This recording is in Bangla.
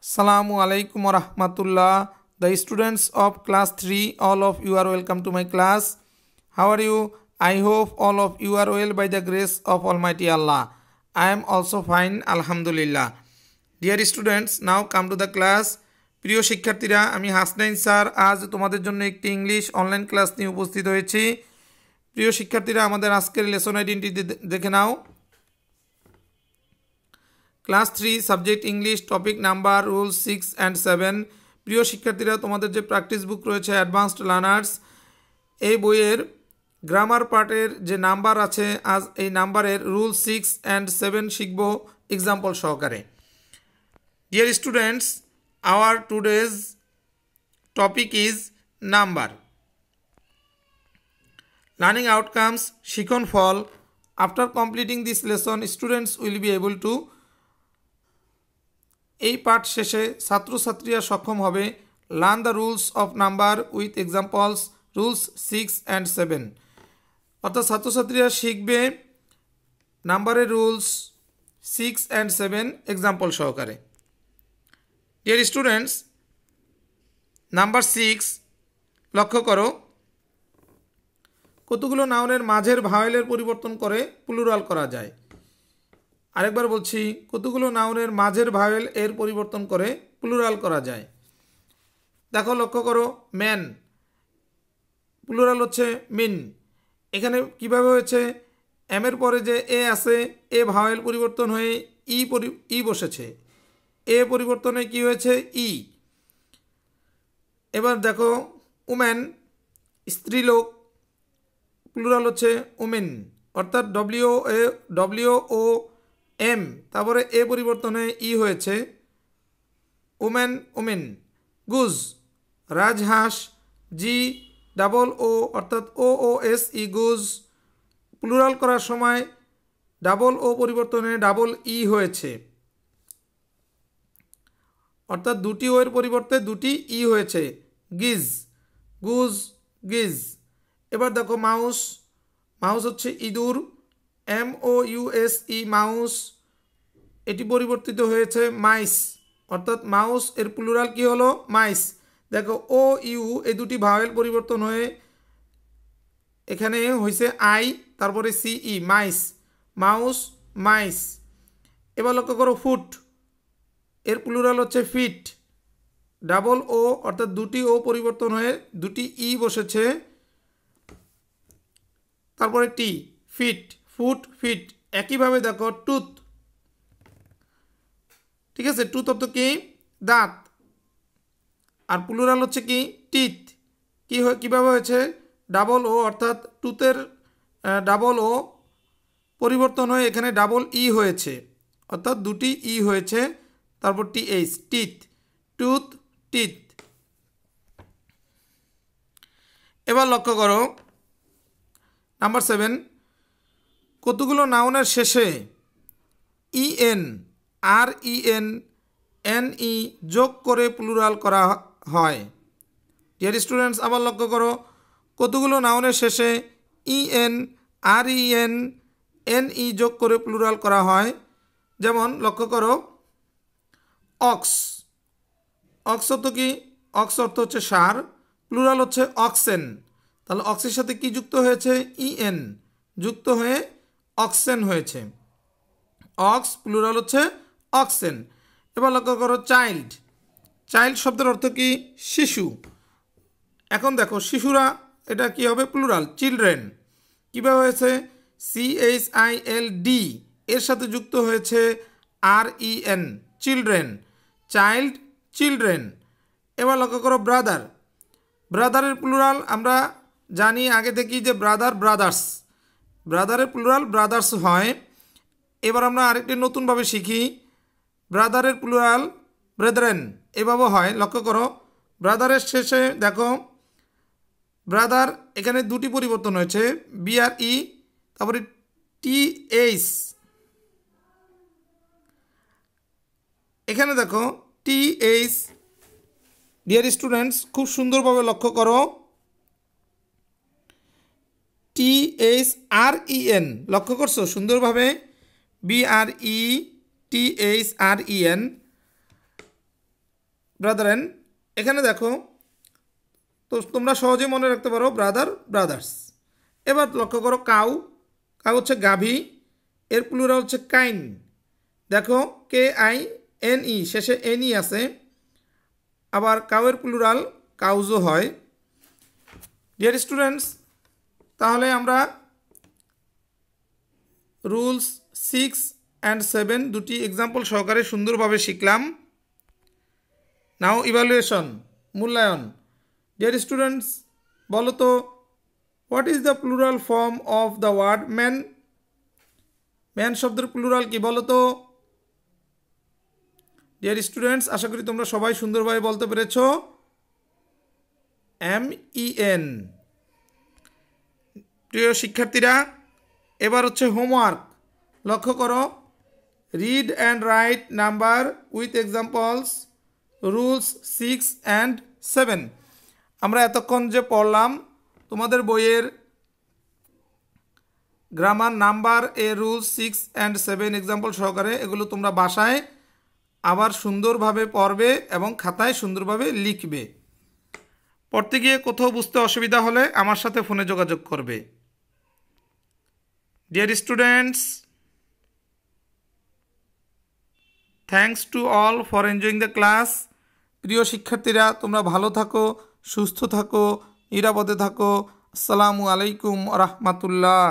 Assalamu alaikum wa rahmatullah. The students of class 3, all of you are welcome to my class. How are you? I hope all of you are well by the grace of Almighty Allah. I am also fine, Alhamdulillah. Dear students, now come to the class. প্রিয় শিক্ষার্থীরা, আমি হাসনাইন স্যার আজ তোমাদের জন্য একটি ইংলিশ অনলাইন ক্লাস নিয়ে উপস্থিত হয়েছি। প্রিয় শিক্ষার্থীরা, আমাদের আজকের লেসন আইডেন্টিটি দেখে নাও। Class 3 subject English, topic number, rule 6 and 7। প্রিয় শিক্ষার্থীরা, তোমাদের যে প্র্যাকটিস বুক রয়েছে অ্যাডভান্সড লার্নার্স, এই বইয়ের গ্রামার পার্টের যে নাম্বার আছে, আজ এই নাম্বারের রুল 6 and 7 শিখব এক্সাম্পল সহকারে। Dear students, our today's topic is number. Learning outcomes, শিখন ফল। After completing this lesson, students will be able to এই পাঠ শেষে ছাত্রছাত্রীরা সক্ষম হবে learn the rules of number with examples, rules 6 and 7। অর্থাৎ ছাত্রছাত্রীরা শিখবে নাম্বারের রুলস 6 and 7 এক্সাম্পল সহকারে। ডিয়ার স্টুডেন্টস, নাম্বার 6 লক্ষ্য করো, কতগুলো নাউনের মাঝের ভাওয়েলের পরিবর্তন করে প্লুরাল করা যায়। আরেকবার বলছি, কতগুলো নাউনের মাঝের ভাওয়েল এর পরিবর্তন করে প্লুরাল করা যায়। দেখো, লক্ষ্য করো, ম্যান প্লুরাল হচ্ছে মিন। এখানে কিভাবে হয়েছে, এমের পরে যে এ আছে, এ ভাওয়েল পরিবর্তন হয়ে ই বসেছে, এ পরিবর্তনে কি হয়েছে, ই। এবার দেখো, উম্যান স্ত্রীলোক, প্লুরাল হচ্ছে উমেন, অর্থাৎ ডব্লিউ ও এম, তারপরে এ পরিবর্তনে ই হয়েছে, উমেন উমেন। গুজ রাজহাঁস, জি ডাবল ও অর্থাৎ ও এস ই, গুজ। প্লুরাল করার সময় ডাবল ও পরিবর্তনে ডাবল ই হয়েছে, অর্থাৎ দুটি ও এর পরিবর্তে দুটি ই হয়েছে, গিজ, গুজ, গিজ। এবার দেখো, মাউস, মাউস হচ্ছে ইঁদুর, MOUSE, মাউস। এটি পরিবর্তিত হয়েছে মাইস, অর্থাৎ মাউস এর প্লুরাল কি হলো, মাইস। দেখো, ও ইউ এই দুটি ভাওয়েল পরিবর্তন হয়ে এখানে হয়েছে আই, তারপরে সিই, মাইস, মাউস, মাইস। এবার লক্ষ্য করো, ফুট এর প্লুরাল হচ্ছে ফিট, ডাবল ও অর্থাৎ দুটি ও পরিবর্তন হয়ে দুটি ই বসেছে, তারপরে টি, ফিট, ফুট, ফিট। একইভাবে দেখো, টুথ, ঠিক আছে, টুথ অর্থ কি, দাঁত, আর প্লুরাল হচ্ছে কি, টিথ। কীভাবে হয়েছে, ডাবল ও অর্থাৎ টুথের ডাবল ও পরিবর্তন হয়ে এখানে ডাবল ই হয়েছে, অর্থাৎ দুটি ই হয়েছে, তারপর TH, টিথ, টুথ, টিথ। এবার লক্ষ্য করো, নাম্বার 7, কতগুলো নাউনের শেষে EN, REN, NE যোগ করে প্লুরাল করা হয়। ডিয়ার স্টুডেন্টস, আবার লক্ষ্য করো, কতগুলো নাউনের শেষে EN, REN, NE যোগ করে প্লুরাল করা হয়। যেমন লক্ষ্য করো, অক্স, অক্স অর্থ কি, অক্স অর্থ হচ্ছে ষাঁড়, প্লুরাল হচ্ছে অক্সেন। তাহলে অক্সের সাথে কি যুক্ত হয়েছে, EN যুক্ত হয়ে অক্সেন হয়েছে, অক্স প্লুরাল হচ্ছে অক্সেন। এবার লক্ষ্য করো, চাইল্ড, চাইল্ড শব্দের অর্থ কি, শিশু। এখন দেখো, শিশুরা এটা কি হবে, প্লুরাল, চিলড্রেন। কীভাবে হয়েছে, CHILD এর সাথে যুক্ত হয়েছে REN, চিলড্রেন, চাইল্ড, চিলড্রেন। এবার লক্ষ্য করো, ব্রাদার, ব্রাদারের প্লুরাল আমরা জানি আগে থেকে যে ব্রাদার, ব্রাদার্স, ব্রাদারের প্লুরাল ব্রাদার্স হয়। এবার আমরা আরেকটি নতুনভাবে শিখি, ব্রাদারের প্লুরাল ব্রেদরেন, এভাবে হয়। লক্ষ্য করো, ব্রাদারের শেষে দেখো, ব্রাদার এখানে দুটি পরিবর্তন হয়েছে, BRE, তারপরে TH, এখানে দেখো TH। ডিয়ার স্টুডেন্টস, খুব সুন্দরভাবে লক্ষ্য করো, THREN, লক্ষ্য করছো সুন্দরভাবে, BRETHREN। ব্রাদারেন। এখানে দেখো, তো তোমরা সহজে মনে রাখতে পারো ব্রাদার ব্রাদার্স। এবার লক্ষ্য করো কাউ, কাউ হচ্ছে গাভী, এর প্লুরাল হচ্ছে কাইন। দেখো KINE, শেষে এনই আছে। আবার কাউয়ের প্লুরাল কাউজও হয়। ডিয়ার স্টুডেন্টস, তাহলে আমরা রুলস 6 অ্যান্ড 7 দুটি এক্সাম্পল সহকারে সুন্দরভাবে শিখলাম। নাও ইভ্যালুয়েশন, মূল্যায়ন। ডিয়ার স্টুডেন্টস, বলো তো what is the plural form of the word man? Man শব্দের প্লুরাল কি বলো তো? ডিয়ার স্টুডেন্টস, আশা করি তোমরা সবাই সুন্দরভাবে বলতে পেরেছো MEN। প্রিয় শিক্ষার্থীরা, এবার হচ্ছে হোমওয়ার্ক। লক্ষ্য করো, read and right number with examples, rules 6 and 7। আমরা এতক্ষণ যে পড়লাম তোমাদের বইয়ের grammar number rules 6 and 7 example সহকারে এগুলো তোমরা বাসায় আবার সুন্দরভাবে পড়বে এবং খাতায় সুন্দরভাবে লিখবে। পড়তে গিয়ে কোথাও বুঝতে অসুবিধা হলে আমার সাথে ফোনে যোগাযোগ করবে। Dear students, thanks to all for enjoying the class. প্রিয় শিক্ষার্থীরা, তোমরা ভালো থাকো, সুস্থ থাকো, নিরাপদে থাকো। আসসালামু আলাইকুম রাহমাতুল্লাহ।